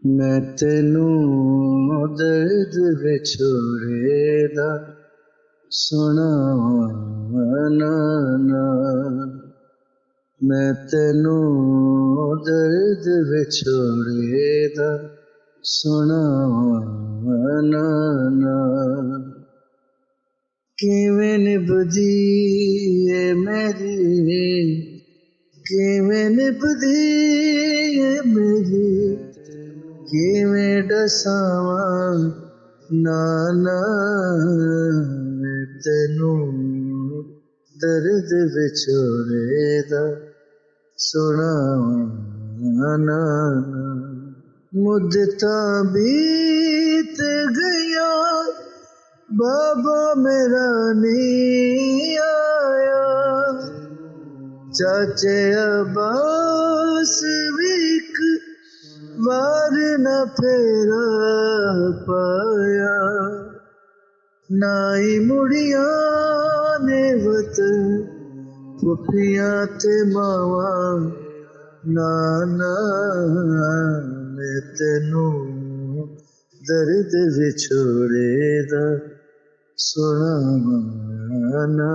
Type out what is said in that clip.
मैं तेनू दर्द विछोड़े दा सुनावां ना। मैं तेनू दर्द विछोड़े दा सुनावां ना। किवें निभदी ए मेरी, किवें निभदी ए मेरी, किवें दसावां नाना। मैं तेनू दर्द विछोड़े दा सुनावां ना। मुद्दतां बीत गईयां बाबा मेरा नहीं आया, चाचे अब्बास भी एक बार न फेरा पाया। नाई मुड़िया ने वतन फुफियां ते मावा नाना। मैं तेनू दर्द विछोड़े दा सुनावां ना।